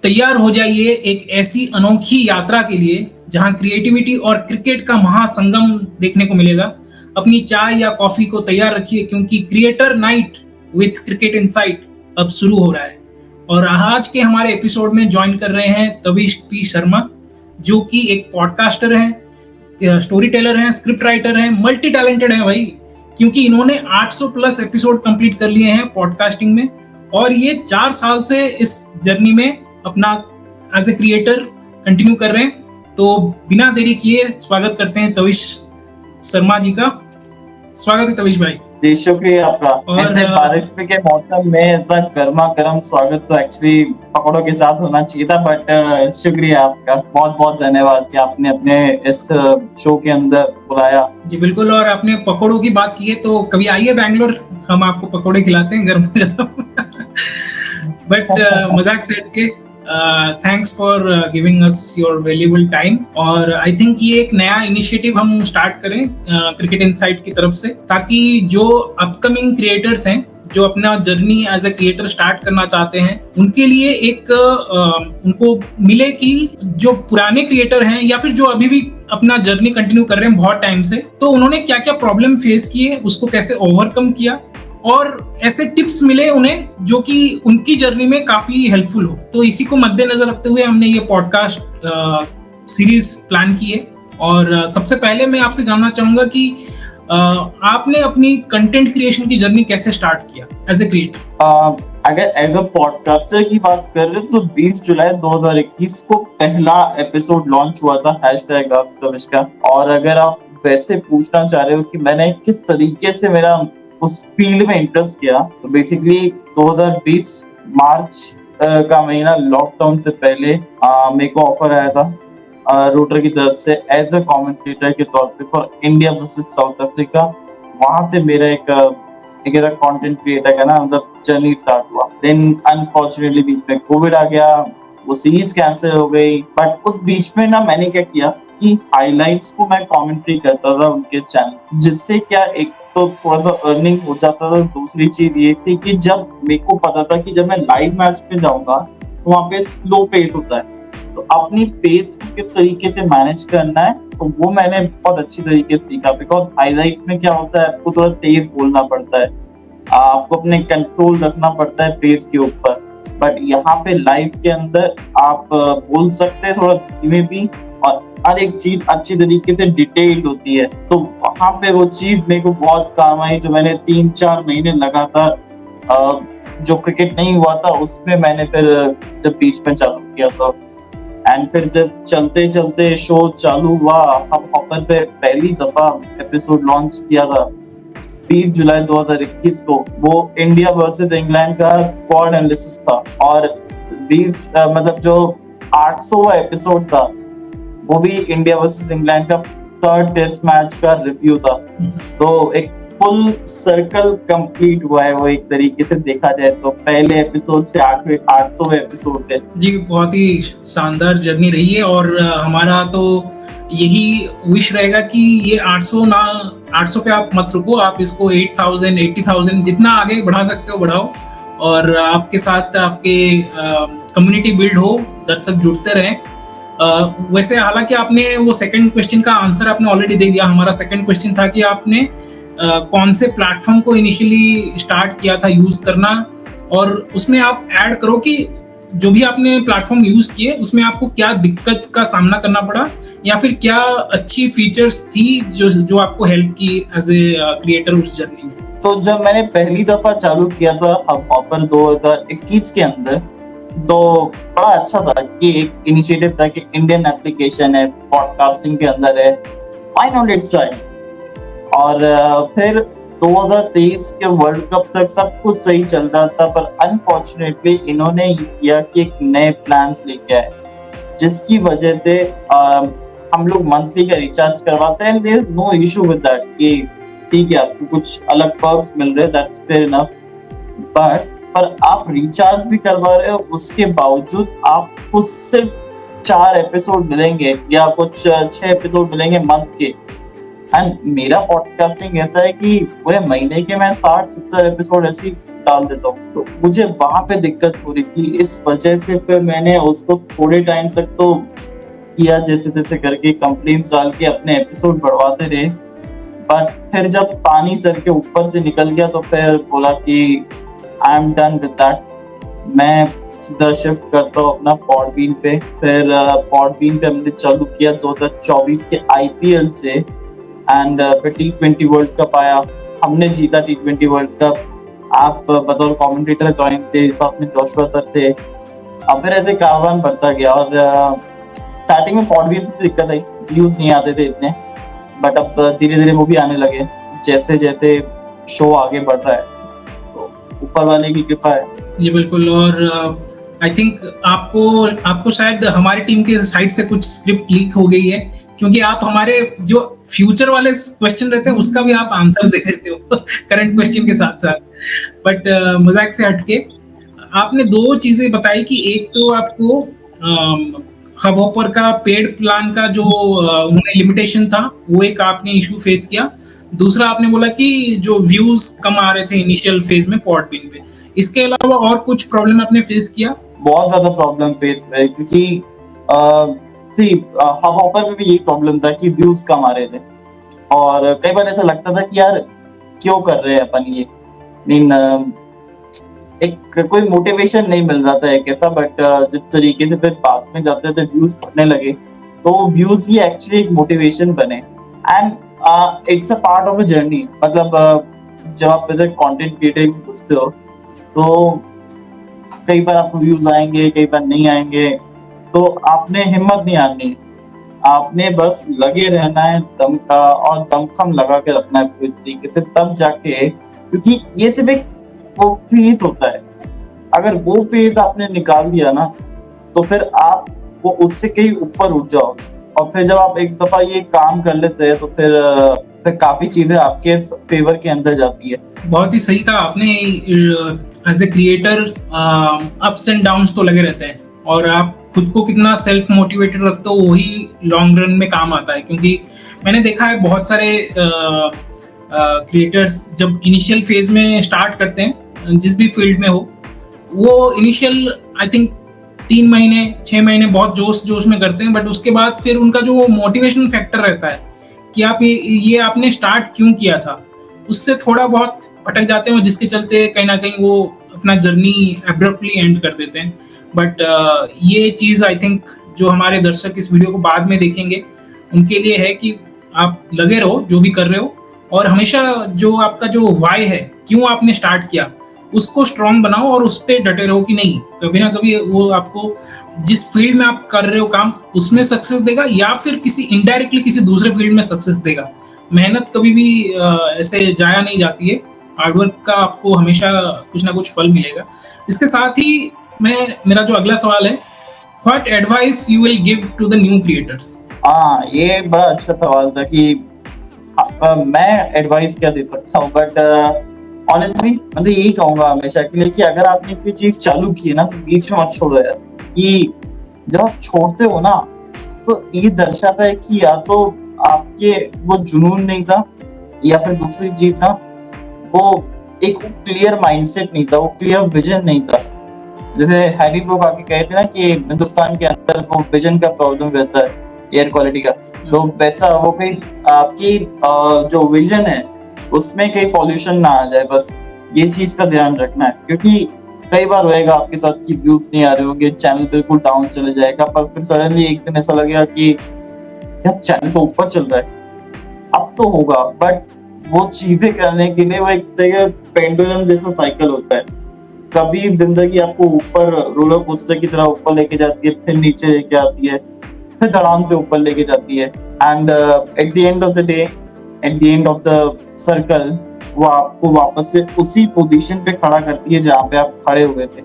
तैयार हो जाइए एक ऐसी अनोखी यात्रा के लिए जहां क्रिएटिविटी और क्रिकेट का महासंगम देखने को मिलेगा। अपनी चाय या कॉफी को तैयार रखिए क्योंकि creator night with cricket insight अब शुरू हो रहा है। और आज के हमारे एपिसोड में ज्वाइन कर रहे हैं तविश पी शर्मा, जो कि एक पॉडकास्टर हैं, स्टोरी टेलर हैं, स्क्रिप्ट राइटर हैं, मल्टी टैलेंटेड हैं भाई, क्योंकि इन्होंने 800 प्लस एपिसोड कंप्लीट कर लिए हैं पॉडकास्टिंग में। और ये 4 साल से इस जर्नी में अपना एज ए क्रिएटर कंटिन्यू कर रहे हैं। तो बिना देरी किए स्वागत करते हैं तविश शर्मा जी का। स्वागत है तविश भाई। जी शुक्रिया आपका। ऐसे बारिश के मौसम में इतना गर्मा गर्म स्वागत तो एक्चुअली पकौड़ों के साथ होना चाहिए था, बट शुक्रिया आपका, बहुत बहुत धन्यवाद कि आपने अपने इस शो के अंदर बुलाया। जी बिल्कुल। और आपने पकौड़ों की बात की है तो कभी आइए बैंगलोर, हम आपको पकौड़े खिलाते हैं गर्म गर्म। बट मजाक से हटके, thanks for giving us your valuable time. और आई थिंक ये एक नया इनिशिएटिव हम स्टार्ट करें क्रिकेट इनसाइट की तरफ से, ताकि जो अपकमिंग क्रिएटर्स हैं जो अपना journey as a creator start करना चाहते हैं, उनके लिए एक उनको मिले कि जो पुराने क्रिएटर हैं या फिर जो अभी भी अपना जर्नी कंटिन्यू कर रहे हैं बहुत टाइम से, तो उन्होंने क्या क्या प्रॉब्लम फेस किए, उसको कैसे ओवरकम किया, और ऐसे टिप्स मिले उन्हें जो कि उनकी जर्नी में काफी हेल्पफुल हो। तो इसी को मद्देनजर रखते हुए हमने ये पॉडकास्ट सीरीज प्लान की है। और सबसे पहले मैं आपसे जानना चाहूंगा कि आपने अपनी कंटेंट क्रिएशन की जर्नी कैसे स्टार्ट किया एज ए क्रिएटर? अगर एज अ पॉडकास्टर की बात कर रहे तो 20 जुलाई 2021 को पहला एपिसोड लॉन्च हुआ था #तविश का। और अगर आप वैसे पूछना चाह रहे हो कि मैंने किस तरीके से मेरा उस फील्ड में इंटरेस्ट किया, तो बेसिकली 2020 मार्च का महीना, लॉकडाउन से पहले मेरे को ऑफर आया था रूटर की तरफ से एज अ कमेंटेटर के तौर पे for India versus south Africa. वहां से मेरा एक कंटेंट क्रिएटर का ना मतलब जर्नी स्टार्ट हुआ। देन अनफॉर्चुनेटली बीच में कोविड आ गया, वो सीरीज कैंसिल हो गई। बट उस बीच में ना मैंने क्या किया कि हाइलाइट्स को मैं कमेंट्री करता था उनके चैनल, जिससे क्या एक तो थोड़ा सा अर्निंग हो जाता था। दूसरी चीज ये थी कि जब मेरे को पता था कि जब मैं लाइव मैच में जाऊंगा तो वहाँ पे स्लो पेस होता है, तो अपनी पेस को किस तरीके से मैनेज करना है, तो वो मैंने बहुत अच्छी तरीके से सीखा। बिकॉज हाईलाइट्स में क्या होता है, आपको थोड़ा तेज बोलना पड़ता है, आपको अपने कंट्रोल रखना पड़ता है पेस के ऊपर। बट यहाँ पे लाइव के अंदर आप बोल सकते हैं थोड़ा धीमे भी, और हर एक चीज अच्छी तरीके से डिटेल्ड होती है। तो वहां पे वो चीज मेरे को बहुत काम आई, जो मैंने 3-4 महीने लगातार जो क्रिकेट नहीं हुआ था उसमें मैंने फिर जब बीच में चालू किया था। एंड फिर जब चलते चलते शो चालू हुआ, हम हॉपर पे पहली दफा एपिसोड लॉन्च किया था 20 जुलाई 2021 को। वो इंडिया वर्सेस इंग्लैंड का स्क्वाड एनालिसिस था, और 20 मतलब जो 800वां एपिसोड था वो भी इंडिया वर्सेस इंग्लैंड का 3rd टेस्ट मैच का रिव्यू था। तो एक फुल सर्कल कंप्लीट हुआ है वो, एक तरीके से देखा जाए तो पहले एपिसोड से 800वें एपिसोड पे। जी बहुत ही शानदार जर्नी रही है। और हमारा तो यही विश रहेगा कि ये 800 पे आप मत रुको, आप इसको 8000 80,000 जितना आगे बढ़ा सकते हो बढ़ाओ, और आपके साथ आपके कम्युनिटी बिल्ड हो, दर्शक जुड़ते रहें। वैसे हालांकि आपने वो सेकंड क्वेश्चन का आंसर आपने ऑलरेडी दे दिया। हमारा सेकंड क्वेश्चन था कि आपने कौन से प्लेटफॉर्म को इनिशियली स्टार्ट किया था यूज करना, और उसमें आप ऐड करो कि जो भी आपने प्लेटफॉर्म यूज किए उसमें आपको क्या दिक्कत का सामना करना पड़ा, या फिर क्या अच्छी फीचर्स थी जो आपको हेल्प की एज ए क्रिएटर उस जर्नी में। तो जब मैंने पहली दफा चालू किया था हॉपर 2021 के अंदर, तो बड़ा अच्छा था कि एक इनिशिएटिव था कि इंडियन एप्लीकेशन है, पॉडकास्टिंग के अंदर है, व्हाई नॉट लेट्स ट्राई। और फिर 2023 के वर्ल्ड कप तक सब कुछ सही चल रहा था, पर अनफॉर्चुनेटली इन्होंने किया कि एक नए प्लान्स लेके आए, जिसकी वजह से हम लोग मंथली का रिचार्ज करवाते हैं। There is no issue with that कि ठीक है आपको कुछ अलग पर्क्स मिल रहे हैं, दैट्स फेयर इनफ। बट पर आप रिचार्ज भी करवा रहे हो, उसके बावजूद आपको सिर्फ 4 एपिसोड मिलेंगे या कुछ 6 एपिसोड मिलेंगे मंथ के। एंड मेरा पॉडकास्टिंग ऐसा है कि पूरे महीने के मैं 60-70 एपिसोड ऐसी डाल देता हूँ। तो मुझे वहाँ पे दिक्कत हो रही थी, इस वजह से फिर मैंने उसको थोड़े टाइम तक तो किया, जैसे-तैसे करके कंप्लेंट्स डाल के अपने एपिसोड बढ़वाते रहे। बट फिर जब पानी सर के ऊपर से निकल गया तो फिर बोला कि I am done with that. मैं सीधा शिफ्ट करता हूँ अपना पॉडबीन पे। फिर पॉडबीन पे हमने चालू किया 2024 के आईपीएल से, एंड फिर T20 वर्ल्ड कप आया, हमने जीता T20 वर्ल्ड कप। आप बतौर कमेंटेटर ज्वाइन थे, साथ में जोशुआ सर थे। अब फिर ऐसे कारवान बढ़ता गया, और स्टार्टिंग में पॉडबीन पे दिक्कत आई, व्यूज नहीं आते थे इतने, बट अब धीरे-धीरे वो भी आने लगे जैसे-जैसे शो आगे बढ़ रहा है। तो ऊपर वाले की कृपा है। जी बिल्कुल। और आई थिंक आपको शायद हमारी टीम के साइड से कुछ स्क्रिप्ट लीक हो गई है, क्योंकि आप हमारे जो फ्यूचर वाले क्वेश्चन रहते हैं उसका भी आप आंसर दे देते हो करंट क्वेश्चन के साथ साथ। बट मजाक से हटके आपने दो चीजें बताई कि एक तो आपको हब हॉपर का पेड प्लान का जो उन्होंने लिमिटेशन था वो एक आपने इशू फेस किया। दूसरा आपने बोला कि जो व्यूज कम आ रहे थे इनिशियल फेज में पॉडबीन पे। इसके अलावा और कुछ प्रॉब्लम आपने फेस किया? बहुत ज्यादा प्रॉब्लम फेस है, क्योंकि हब हॉपर में भी यही प्रॉब्लम था कि व्यूज कम आ रहे थे, और कई बार ऐसा लगता था कि यार क्यों कर रहे हैं अपन ये। एक कोई मोटिवेशन नहीं मिल रहा था एक ऐसा। बट जिस तरीके से फिर बाद में जाते थे व्यूज बढ़ने लगे, तो व्यूज ही एक्चुअली एक मोटिवेशन बने। And it's a part of a journey. मतलब जब आप कंटेंट क्रिएटर घुसते हो तो कई बार आपको व्यूज आएंगे, कई बार नहीं आएंगे, तो आपने हिम्मत नहीं हारनी, आपने बस लगे रहना है, और दमखम लगा के रखना है पूरी तरीके से, तब जाके, क्योंकि ये सिर्फ एक वो फेज होता है। अगर वो फेज आपने निकाल दिया ना, तो फिर आप वो उससे कहीं ऊपर उठ जाओगे। और फिर जब आप एक दफा ये काम कर लेते हैं, तो फिर काफी चीजें आपके फेवर के अंदर जाती है। बहुत ही सही कहा आपने। As a creator ups and downs तो लगे रहते हैं, और आप खुद को कितना सेल्फ मोटिवेटेड रखते हो वही लॉन्ग रन में काम आता है। क्योंकि मैंने देखा है बहुत सारे क्रिएटर्स जब इनिशियल फेज में स्टार्ट करते हैं जिस भी फील्ड में हो, वो इनिशियल आई थिंक 3 महीने 6 महीने बहुत जोश में करते हैं, बट उसके बाद फिर उनका जो मोटिवेशन फैक्टर रहता है कि आप ये आपने स्टार्ट क्यों किया था, उससे थोड़ा बहुत भटक जाते हैं, जिसके चलते कहीं ना कहीं वो अपना जर्नी एब्रप्टली एंड कर देते हैं। बट ये चीज़ आई थिंक जो हमारे दर्शक इस वीडियो को बाद में देखेंगे उनके लिए है कि आप लगे रहो जो भी कर रहे हो, और हमेशा जो आपका जो वाई है, क्यों आपने स्टार्ट किया, उसको स्ट्रॉन्ग बनाओ और उस पर डटे रहो कि नहीं कभी ना कभी वो आपको जिस फील्ड में आप कर रहे हो काम उसमें सक्सेस देगा, या फिर किसी इनडायरेक्टली किसी दूसरे फील्ड में सक्सेस देगा। मेहनत कभी भी ऐसे जाया नहीं जाती है, हार्डवर्क का आपको हमेशा कुछ ना कुछ फल मिलेगा। इसके साथ ही मेरा जो अगला सवाल है, what advice you will give to the new creators? हाँ, ये बड़ा अच्छा सवाल था कि मैं एडवाइस क्या दे सकता हूँ। बट ऑनेस्टली मैं तो यही कहूंगा हमेशा के लिए कि अगर आपने कोई चीज चालू की है ना, तो बीच में मत छोड़ो यार। कि जब आप छोड़ते हो ना, तो ये दर्शाता है कि या तो आपके वो जुनून नहीं था, या फिर दूसरी चीज था, वो एक क्लियर माइंडसेट नहीं था, वो क्लियर विजन नहीं था। जैसे हैरी लोग आके कहते हैं ना कि हिंदुस्तान के अंदर वो विजन का प्रॉब्लम रहता है, एयर क्वालिटी का। तो वैसा वो कहीं आपकी जो विजन है उसमें कहीं पॉल्यूशन ना आ जाए, बस ये चीज का ध्यान रखना है। क्योंकि कई बार होएगा आपके साथ कि व्यूज नहीं आ रहे होंगे, चैनल बिल्कुल डाउन चले जाएगा, पर फिर सडनली एक दिन ऐसा लगेगा कि यार चैनल तो ऊपर चल रहा है, अब तो होगा। बट वो चीजें करने के लिए वो एक तरह पेंडुलम जैसा साइकिल होता है। कभी जिंदगी आपको ऊपर रोलर कोस्टर की तरह ऊपर लेके जाती है, फिर नीचे लेके आती है, फिर धड़ाम से ऊपर लेके जाती है, and at the end of the day, at the end of the circle, वो आपको वापस से उसी पोजीशन पे खड़ा करती है जहाँ पे आप खड़े हुए थे।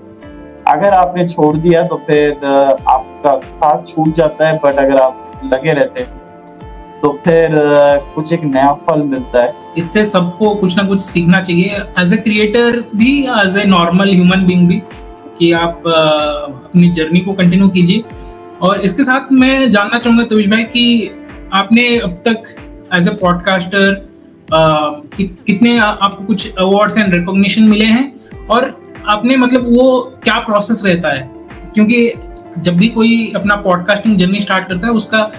अगर आपने छोड़ दिया तो फिर आपका साथ छूट जाता है, बट अगर आप लगे रहते तो फिर कुछ एक नया फल मिलता है। इससे सबको कुछ ना कुछ सीखना चाहिए, एज ए क्रिएटर भी, as a normal human being भी, कि आप अपनी जर्नी को कंटिन्यू कीजिए। और इसके साथ मैं जानना चाहूंगा तविश भाई कि आपने अब तक एज ए पॉडकास्टर कितने आपको कुछ अवार्ड्स एंड रिकॉग्निशन मिले हैं, और आपने मतलब वो क्या प्रोसेस रहता है, क्योंकि जब भी कोई अपना पॉडकास्टिंग जर्नी स्टार्ट करता है उसका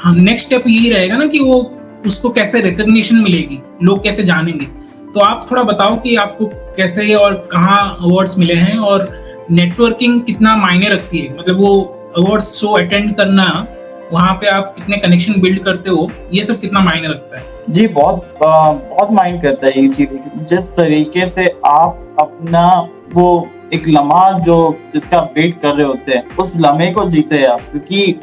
नेक्स्ट स्टेप यही रहेगा ना कि वो उसको कैसे रिकग्निशन मिलेगी, लोग कैसे जानेंगे। तो आप थोड़ा बताओ कि आपको कैसे और कहाँ अवार्ड्स मिले हैं, और नेटवर्किंग कितना मायने रखती है, मतलब वो अवार्ड्स शो अटेंड करना, वहाँ पे आप कितने कनेक्शन बिल्ड करते हो, ये सब कितना मायने रखता है? जी, बहुत माइंड करता है ये चीज़। जिस तरीके से आप अपना वो एक लम्हा जो जिसका आप वेट कर रहे होते हैं, उस लम्हे को जीते हैं आप, क्योंकि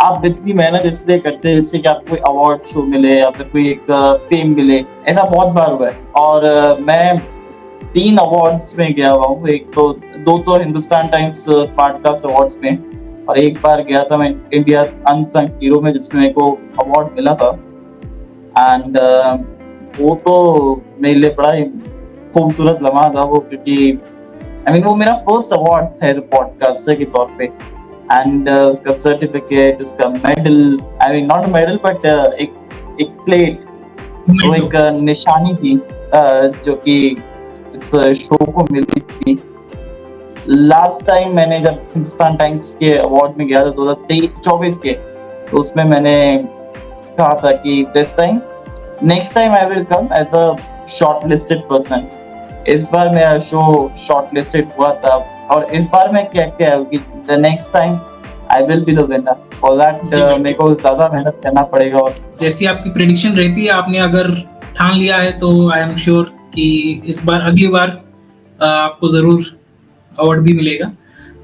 आप इतनी मेहनत इसलिए करते हैं जिससे कि आपको कोई अवार्ड शो मिले या फिर कोई एक फेम मिले। ऐसा बहुत बार हुआ है, और मैं 3 अवार्ड्स में गया हुआ हूँ। एक तो 2 तो हिंदुस्तान टाइम्स स्मार्टकास्ट अवार्ड्स में, और एक बार गया था मैं इंडिया अनसंग हीरो में, जिसमें मेरे को अवार्ड मिला था। एंड वो तो मेरे लिए बड़ा ही खूबसूरत लम्हा था वो, क्योंकि वो मेरा फर्स्ट अवार्ड है पॉडकास्टर के तौर पे। एंड उसका सर्टिफिकेट, उसका मेडल, नॉट मेडल बट एक प्लेट, वो एक निशानी थी जो कि इस शो को मिली थी। लास्ट टाइम मैंने जब हिंदुस्तान टाइम्स के अवार्ड में गया था 2023-24 के, तो उसमें मैंने कहा था कि this time next time I will come as a shortlisted person. इस बार मेरा शो शॉर्टलिस्टेड हुआ था, और इस बार मैं क्या कि the next time I will be the winner. For that मेरे को ज्यादा मेहनत करना पड़ेगा। और जैसी आपकी प्रेडिक्शन रहती है, आपने अगर ठान लिया है तो आई एम श्योर कि इस बार अगली बार आपको जरूर अवार्ड भी मिलेगा।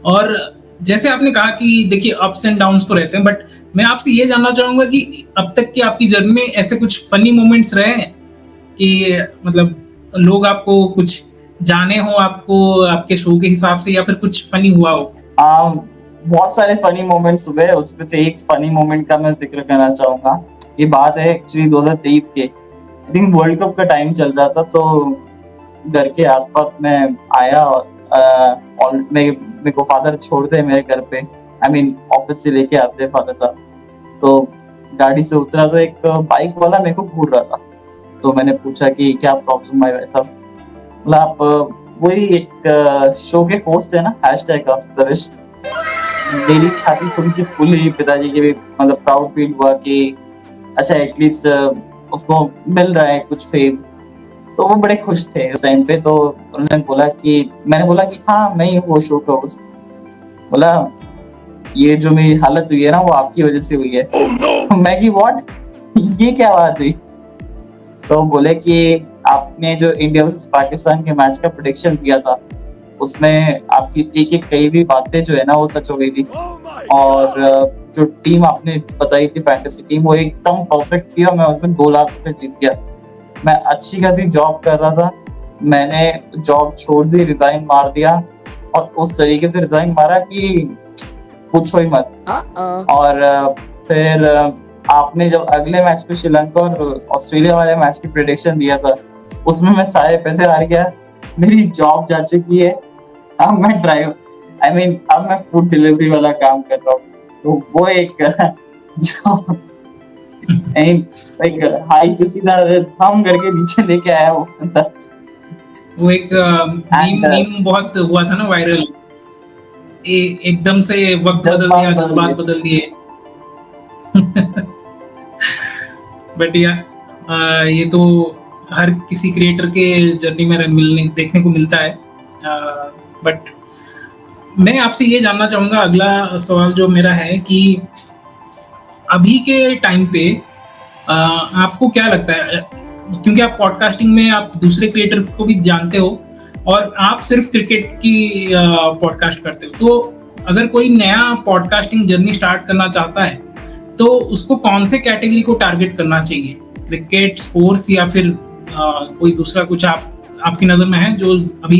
और जैसे आपने कहा कि देखिए अप्स एंड डाउन्स तो रहते हैं, बट मैं आपसे ये जानना चाहूंगा कि अब तक की आपकी जर्नी में ऐसे कुछ फनी मोमेंट्स रहे हैं कि मतलब लोग आपको कुछ जाने हो, आपको आपके शो के हिसाब से, या फिर कुछ फनी हुआ हो? बहुत सारे फनी मोमेंट्स हुए, उसमें से एक फनी मोमेंट का मैं जिक्र करना चाहूंगा। ये बात है एक्चुअली 2023 के, आई थिंक वर्ल्ड कप का टाइम चल रहा था, तो घर के आसपास में आया, और मेरे को फादर छोड़ते हैं मेरे घर पे, ऑफिस से लेके आते हैं फादर साहब। तो गाड़ी से उतरा तो एक बाइक वाला मेरे को घूर रहा था, तो मैंने पूछा कि क्या प्रॉब्लम है वैसा। मतलब आप वही एक शो के होस्ट है ना, #AskTavish। मेरी छाती थोड़ी सी फुल हुई, पिताजी के भी मतलब प्राउड फील हुआ कि अच्छा एटलीस्ट उसको मिल रहा है कुछ फेम। तो वो बड़े खुश थे उस टाइम पे। तो उन्होंने बोला कि मैंने बोला कि हाँ मैं ही हूँ शो का होस्ट। बोला ये जो मेरी हालत हुई है ना वो आपकी वजह से हुई है। मैं कि व्हाट, ये क्या बात हुई? तो बोले कि आपने जो इंडिया वर्सेस पाकिस्तान के मैच का प्रेडिक्शन दिया था, उसमें आपकी एक कई भी बातें जो है ना वो सच हो गई थी। और जो टीम आपने बताई थी फैंटेसी टीम, वो एकदम परफेक्ट थी, और मैं उसमें 2 लाख रुपए जीत गया। मैं अच्छी खासी जॉब कर रहा था, मैंने जॉब छोड़ दी, रिजाइन मार दिया, और उस तरीके से रिजाइन मारा कि पूछो ही मत। और फिर आपने जब अगले मैच पे श्रीलंका और ऑस्ट्रेलिया वाले मैच की प्रेडिक्शन दिया था, उसमें मैं सारे पैसे हार गया, मेरी जॉब जा चुकी है। अब मैं अब मैं फूड डिलीवरी वाला काम कर रहा हूँ। तो वो एक जो एक हाई किसी थम करके नीचे लेके आया वो एक मीम बहुत हुआ था ना वायरल, एकदम से वक्त बदल दिया, जज्बात बदल दिए। बट ये तो हर किसी क्रिएटर के जर्नी में मिलने देखने को मिलता है। बट मैं आपसे ये जानना चाहूंगा, अगला सवाल जो मेरा है कि अभी के टाइम पे आपको क्या लगता है, क्योंकि आप पॉडकास्टिंग में आप दूसरे क्रिएटर को भी जानते हो और आप सिर्फ क्रिकेट की पॉडकास्ट करते हो, तो अगर कोई नया पॉडकास्टिंग जर्नी स्टार्ट करना चाहता है तो उसको कौन से कैटेगरी को टारगेट करना चाहिए, क्रिकेट, स्पोर्ट्स, या फिर कोई दूसरा कुछ आपकी नज़र में है जो अभी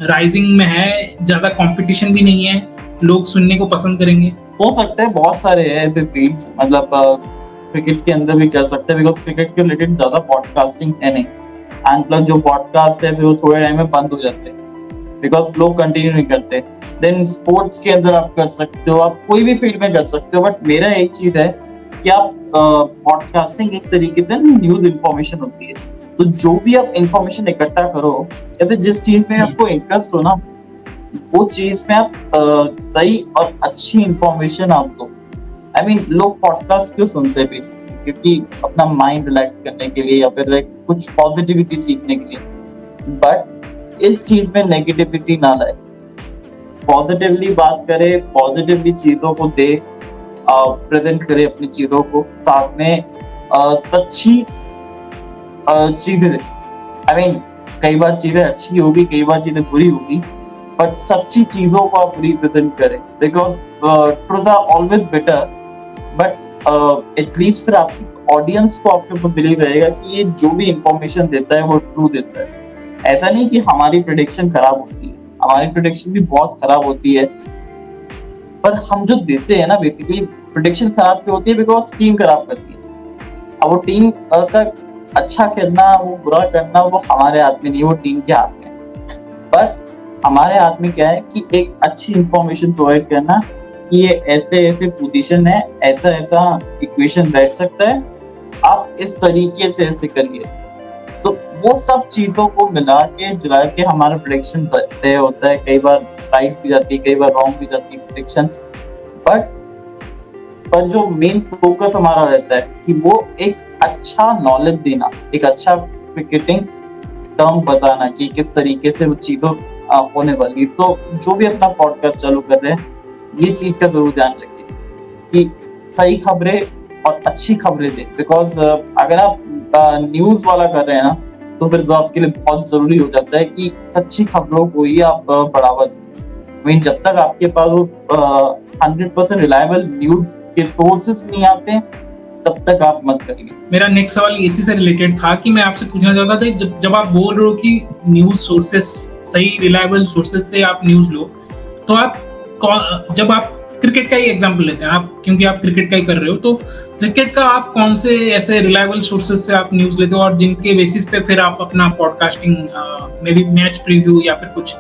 राइजिंग में है, ज़्यादा कंपटीशन भी नहीं है, लोग सुनने को पसंद करेंगे? हो सकते हैं, बहुत सारे हैं ऐसे फील्ड्स, मतलब क्रिकेट के अंदर भी कर सकते हैं, बिकॉज क्रिकेट के रिलेटेड ज़्यादा पॉडकास्टिंग है नहीं। एंड प्लस जो पॉडकास्ट है फिर वो थोड़े टाइम में बंद हो जाते हैं बिकॉज लोग कंटिन्यू नहीं करते। देन स्पोर्ट्स के अंदर आप कर सकते हो, आप कोई भी फील्ड में कर सकते हो, बट मेरा एक चीज है कि आप पॉडकास्टिंग एक तरीके से न्यूज इंफॉर्मेशन होती है, तो जो भी आप इंफॉर्मेशन इकट्ठा करो या फिर जिस चीज में आपको इंटरेस्ट हो ना, वो चीज में आप सही और अच्छी इंफॉर्मेशन आप दो। आई मीन लोग पॉडकास्ट क्यों सुनते हैं बेसिकली? क्योंकि अपना माइंड रिलैक्स करने के लिए या फिर लाइक कुछ पॉजिटिविटी सीखने के लिए। बट इस चीज में नेगेटिविटी ना लाए, पॉजिटिवली बात करे, पॉजिटिवली चीजों को दे, प्रेजेंट करे अपनी चीजों को, साथ में सच्ची चीजें दे। आई मीन कई बार चीजें अच्छी होगी, कई बार चीजें बुरी होगी, बट सच्ची चीजों को आप रिप्रेजेंट करें, because truth are always better. But at least फिर आपकी ऑडियंस को आपके ऊपर बिलीव रहेगा कि ये जो भी इंफॉर्मेशन देता है वो ट्रू देता है। ऐसा नहीं कि हमारी प्रेडिक्शन खराब होती है, हमारी प्रेडिक्शन भी बहुत खराब होती है, पर हम जो देते हैं ना, बेसिकली प्रेडिक्शन खराब क्यों होती है? बिकॉज टीम खराब करती है। अब वो टीम का अच्छा करना, वो बुरा करना, वो हमारे हाथ में नहीं, वो टीम के हाथ में। पर हमारे हाथ में क्या है कि एक अच्छी इंफॉर्मेशन प्रोवाइड करना कि ये ऐसे ऐसे पोजीशन है, ऐसा ऐसा इक्वेशन बैठ सकता है, आप इस तरीके से ऐसे करिए। तो वो सब चीजों को मिला के जुला के हमारा प्रेडिक्शन तय होता है। कई बार राइट भी जाती है, कई बार रॉन्ग भी जाती है प्रेडिक्शंस। पर जो मेन फोकस हमारा रहता है कि वो एक अच्छा नॉलेज देना, एक अच्छा क्रिकेटिंग टर्म बताना कि किस तरीके से वो चीजों होने वाली। तो जो भी अपना पॉडकास्ट चालू कर रहे हैं, ये चीज का जरूर ध्यान रखिए कि सही खबरें और अच्छी खबरें दें। बिकॉज अगर आप न्यूज वाला कर रहे हैं ना, तो फिर तो आपके लिए बहुत जरूरी हो जाता है कि सच्ची खबरों को ही आप बढ़ावा दें। जब तक आपके पास वो 100% रिलायबल न्यूज के सोर्सेस नहीं आते, तब तक आप मत करिए। मेरा नेक्स्ट सवाल इसी से रिलेटेड था कि मैं आपसे पूछना चाहता था, जब आप बोल रहे हो कि न्यूज सोर्सेस, सही रिलायबल सोर्सेस से आप न्यूज लो, तो आप जब आप क्रिकेट का ही एग्जांपल लेते हैं, आप क्योंकि आप क्रिकेट का ही कर रहे हो, तो क्रिकेट का आप कौन से ऐसे रिलायबल सोर्सेस से आप न्यूज लेते हो और जिनके बेसिस पे फिर आप अपना podcasting may be match preview या फिर कुछ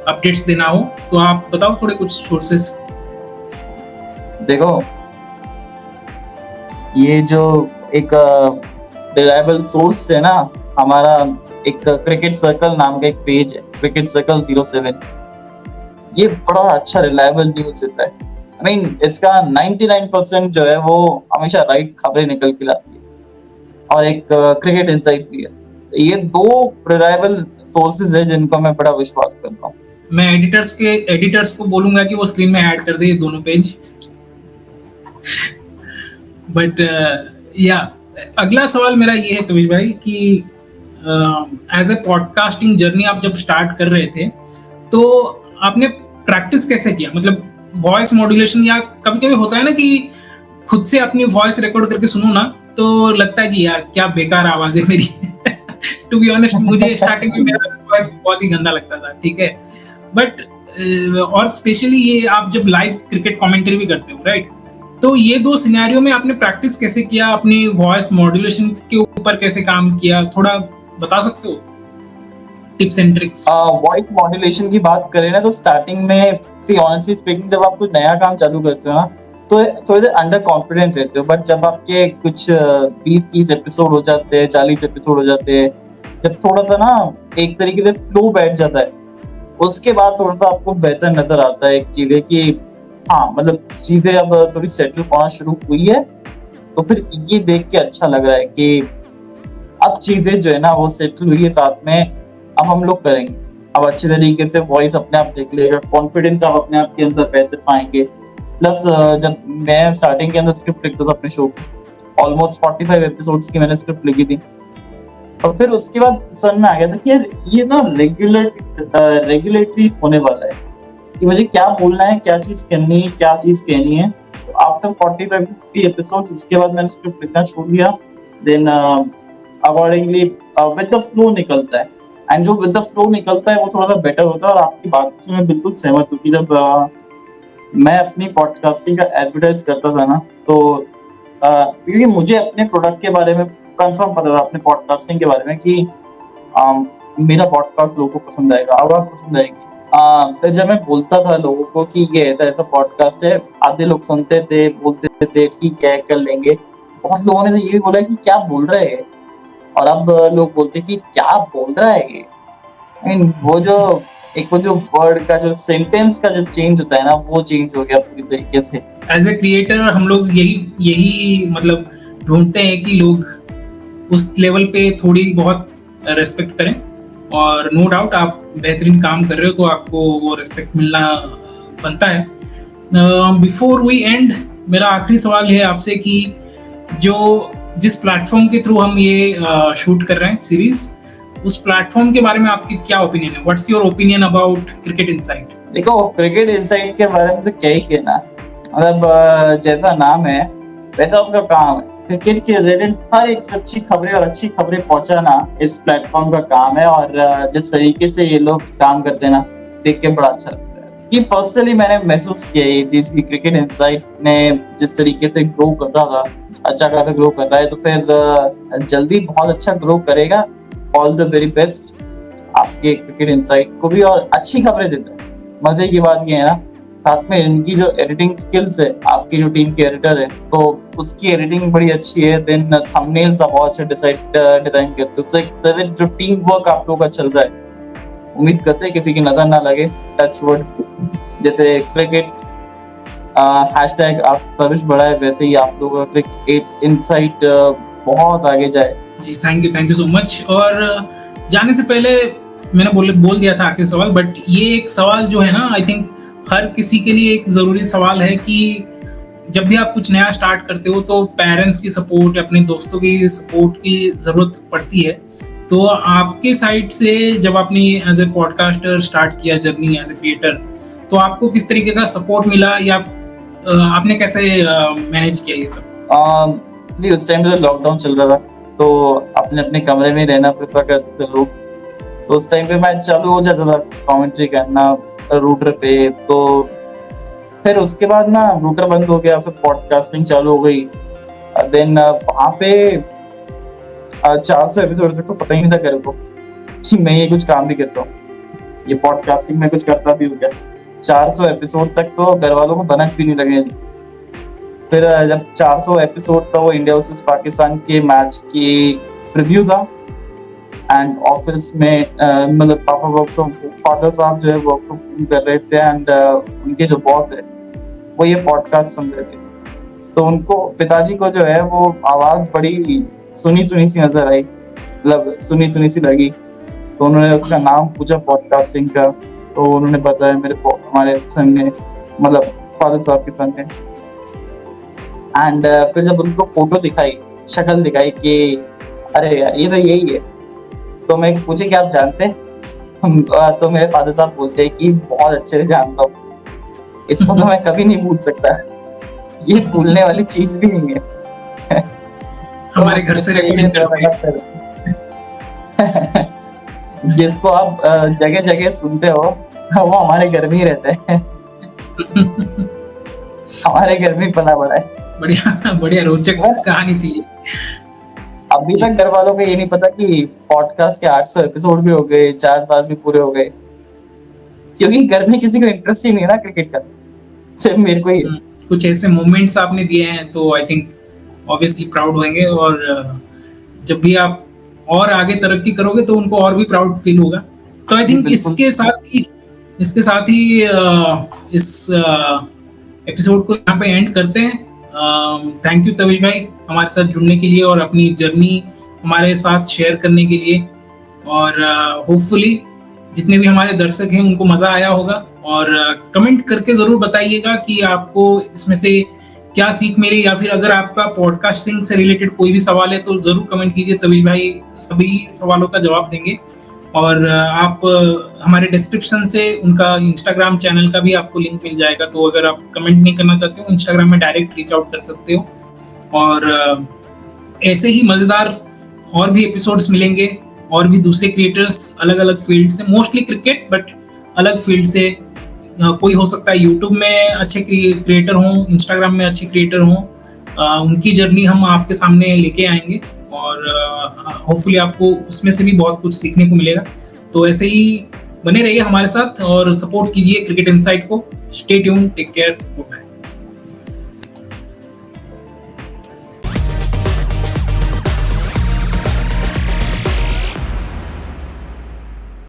अपडेट्स देना हो, तो आप बताओ थोड़े कुछ सोर्सेस। देखो, ये जो एक रिलायबल सोर्स है ना, हमारा एक क्रिकेट सर्कल नाम का एक पेज है, क्रिकेट सर्कल 07। ये बड़ा अच्छा रिलायबल न्यूज देता है। आई मीन इसका 99% जो है वो हमेशा राइट खबरें निकल के लाती है, और एक क्रिकेट इनसाइट भी है। ये दो रिलायबल सोर्सेज है जिनको मैं बड़ा विश्वास करता हूँ। मैं एडिटर्स को बोलूंगा कि वो स्क्रीन में ऐड कर दे ये दोनों पेज। बट या अगला सवाल मेरा ये है तविश भाई कि एज ए पॉडकास्टिंग जर्नी आप जब स्टार्ट कर रहे थे, तो आपने प्रैक्टिस कैसे किया? मतलब वॉइस मॉड्यूलेशन, या कभी कभी होता है ना कि खुद से अपनी वॉइस रिकॉर्ड करके सुनो ना, तो लगता है कि यार क्या बेकार आवाज है मेरी। टू बी ऑनेस्ट, मुझे स्टार्टिंग में मेरा वॉइस बहुत ही गंदा लगता था, ठीक है। बट और स्पेशली ये आप जब लाइव क्रिकेट कमेंट्री भी करते हो, राइट, तो ये दो सिनेरियो में आपने प्रैक्टिस कैसे किया? अपनी वॉइस मॉड्यूलेशन के ऊपर कैसे काम किया? थोड़ा बता सकते हो tips and tricks? Voice modulation की बात करें ना, तो स्टार्टिंग में सी ऑनेस्टली स्पीकिंग, जब आप कुछ नया काम चालू करते हो ना, तो थोड़े से अंडर कॉन्फिडेंट रहते हो। बट जब आपके कुछ 20-30 एपिसोड हो जाते हैं, 40 एपिसोड हो जाते हैं, जब थोड़ा सा ना एक तरीके से फ्लो बैठ जाता है, उसके बाद थोड़ा सा आपको बेहतर नजर आता है एक चीज है कि हाँ, मतलब चीजें अब थोड़ी सेटल होना शुरू हुई है। तो फिर ये देख के अच्छा लग रहा है कि अब चीजें जो है ना वो सेटल हुई है, साथ में अब हम लोग करेंगे। अब अच्छे तरीके से वॉइस अपने आप निकलेगा, कॉन्फिडेंस आप अपने आप के अंदर बेहतर पाएंगे। प्लस जब मैं स्टार्टिंग के अंदर स्क्रिप्ट लिखता था अपने शो की, ऑलमोस्ट 45 एपिसोड्स की मैंने स्क्रिप्ट लिखी थी, और फिर उसके बाद समझ में आ गया था कि यार ये ना रेगुलेटरी होने वाला है कि मुझे क्या बोलना है, क्या चीज करनी है, क्या चीज कहनी है। तो आफ्टर 45 एपिसोड्स उसके बाद मैंने स्क्रिप्ट लिखना छोड़ दिया। Then accordingly with the flow निकलता है, एंड जो विद द फ्लो निकलता है वो थोड़ा सा बेटर होता है। और आपकी बात से मैं बिल्कुल सहमत हूँ कि जब मैं अपनी पॉडकास्टिंग का एडवर्टाइज करता था ना, तो क्योंकि मुझे अपने प्रोडक्ट के बारे में कंफर्म पता था, अपने पॉडकास्टिंग के बारे में, कि मेरा पॉडकास्ट लोगों को पसंद आएगा, आवाज पसंद आएगी। फिर जब मैं बोलता था लोगों को कि ये ऐसा पॉडकास्ट है, आधे लोग सुनते थे, बोलते थे ठीक है कर लेंगे। बहुत लोगों ने तो ये भी बोला कि क्या बोल रहे हैं, और अब लोग बोलते हैं कि क्या बोल रहा है ये। आई मीन वो जो वर्ड का जो सेंटेंस का जो चेंज होता है ना, वो चेंज हो गया पूरी तरीके से। एज ए क्रिएटर हम लोग यही मतलब ढूंढते हैं कि लोग उस लेवल पे थोड़ी बहुत रेस्पेक्ट करें, और नो डाउट आप बेहतरीन काम कर रहे हो तो आपको वो रेस्पेक्ट मिलना बनता है। बिफोर वी एंड, मेरा आखिरी सवाल है आपसे कि जिस प्लेटफॉर्म के थ्रू हम ये शूट कर रहे हैं सीरीज, उस प्लेटफॉर्म के बारे में आपकी क्या ओपिनियन है? What's your opinion about cricket insight? देखो, क्रिकेट इनसाइट के बारे में तो क्या ही कहना, मतलब जैसा नाम है वैसा उसका काम है। क्रिकेट के रिलेटेड हर एक सच्ची खबरें और अच्छी खबरें पहुंचाना इस प्लेटफॉर्म का काम है, और जिस तरीके से ये लोग काम करते हैं ना, देख के बड़ा अच्छा लगता है। कि पर्सनली मैंने महसूस किया ये चीज कि क्रिकेट इनसाइट ने जिस तरीके से ग्रो कर रहा था, अच्छा खासा ग्रो कर रहा है, तो फिर जल्दी बहुत अच्छा ग्रो करेगा। ऑल द वेरी बेस्ट आपके क्रिकेट इनसाइट को भी, और अच्छी खबरें देते हैं। मजे की बात ये है ना, साथ में इनकी जो एडिटिंग स्किल्स है, आपकी जो टीम के एडिटर है, तो उसकी एडिटिंग बड़ी अच्छी है। देन थंबनेल्स आप बहुत अच्छे डिजाइन करते हो, तो एक तरह जो टीम वर्क आप लोगों का चल रहा है, उम्मीद करते हैं किसी की नजर ना लगे, टच वुड। जैसे क्रिकेट हैशटैग आप सर्विस बढ़ाए, वैसे ही आप लोगों का क्रिकेट इनसाइट बहुत आगे जाए। Thank you so much. और जाने से पहले मैंने बोल दिया था आखिरी सवाल, बट ये एक सवाल जो है ना, आई थिंक हर किसी के लिए एक जरूरी सवाल है कि जब भी आप कुछ नया स्टार्ट करते हो तो पेरेंट्स की सपोर्ट, अपने दोस्तों की सपोर्ट की जरूरत पड़ती है। तो आपके साइड से जब आपने एज ए पॉडकास्टर स्टार्ट किया जर्नी एज ए क्रिएटर, तो आपको किस तरीके का सपोर्ट मिला, या आपने कैसे मैनेज किया ये सब? उस टाइम पे लॉकडाउन चल रहा था, तो अपने अपने कमरे में रहना प्रेफर करते थे लोग। तो उस टाइम पे मैं चालू हो जाता था कमेंट्री करना रूटर पे। तो फिर उसके बाद ना रूटर बंद हो गया, फिर पॉडकास्टिंग चालू हो गई। देन वहाँ पे 400 एपिसोड तक तो पता ही नहीं था मेरे को कि मैं ये कुछ काम भी करता हूँ, ये पॉडकास्टिंग में कुछ करता भी हो गया। 400 एपिसोड तक तो घर वालों को भनक भी नहीं लगे। फिर जब 400 एपिसोड था, वो इंडिया वर्सेस पाकिस्तान के मैच की प्रीव्यू था, एंड ऑफिस में मतलब पापा वर्क फ्रॉम, फादर साहब जो है वर्क फ्रॉम कर रहे थे, एंड उनके जो बॉस है वो ये पॉडकास्ट सुन रहे थे। तो उनको, पिताजी को जो है वो आवाज बड़ी सुनी सुनी सी नजर आई, मतलब सुनी सुनी सी लगी। तो उन्होंने उसका नाम पूछा पॉडकास्टिंग का, तो उन्होंने बताया हमारे सन ने, मतलब फादर साहब के सन ने। एंड फिर जब उनको फोटो दिखाई, शक्ल दिखाई कि अरे यार ये तो यही है, तो मैं पूछे कि आप जानते हैं? तो मेरे फादर साहब बोलते हैं कि बहुत अच्छे से जानता हूँ, इसको तो मैं कभी नहीं भूल सकता, ये भूलने वाली चीज भी नहीं है। हमारे घर से रेकमेंड करते हैं। जिसको आप जगह जगह सुनते हो, वो हमारे घर में ही रहते हैं। हमारे घर में पला बड़ा है। बढ़िया रोचक कहानी थी। अभी तक घर वालों को ये नहीं पता कि पॉडकास्ट के 800 एपिसोड भी हो गए, 4 साल भी पूरे हो गए, क्योंकि घर में किसी को इंटरेस्ट ही नहीं है ना क्रिकेट का, सिर्फ मेरे को ही। कुछ ऐसे मोमेंट्स आपने दिए हैं तो आई थिंक ऑब्वियसली प्राउड होंगे, और जब भी आप और आगे तरक्की करोगे तो उनको और भी प्राउड फील होगा। तो आई थिंक इसके साथ ही इस एपिसोड को यहाँ पे एंड करते हैं। थैंक यू तविश भाई हमारे साथ जुड़ने के लिए और अपनी जर्नी हमारे साथ शेयर करने के लिए, और होपफुली जितने भी हमारे दर्शक हैं उनको मजा आया होगा। और कमेंट करके जरूर बताइएगा कि आपको इसमें से क्या सीख मिली, या फिर अगर आपका पॉडकास्टिंग से रिलेटेड कोई भी सवाल है तो जरूर कमेंट कीजिए, तविश भाई सभी सवालों का जवाब देंगे। और आप हमारे डिस्क्रिप्शन से उनका इंस्टाग्राम चैनल का भी आपको लिंक मिल जाएगा, तो अगर आप कमेंट नहीं करना चाहते हो इंस्टाग्राम में डायरेक्ट रीच आउट कर सकते हो। और ऐसे ही मजेदार और भी एपिसोड्स मिलेंगे, और भी दूसरे क्रिएटर्स अलग अलग फील्ड से, मोस्टली क्रिकेट बट अलग फील्ड से। कोई हो सकता है यूट्यूब में अच्छे क्रिएटर हों, इंस्टाग्राम में अच्छे क्रिएटर हों, उनकी जर्नी हम आपके सामने लेके आएंगे, और होपफुली आपको उसमें से भी बहुत कुछ सीखने को मिलेगा। तो ऐसे ही बने रहिए हमारे साथ और सपोर्ट कीजिए क्रिकेट इनसाइट को। Stay tuned, take care, good bye.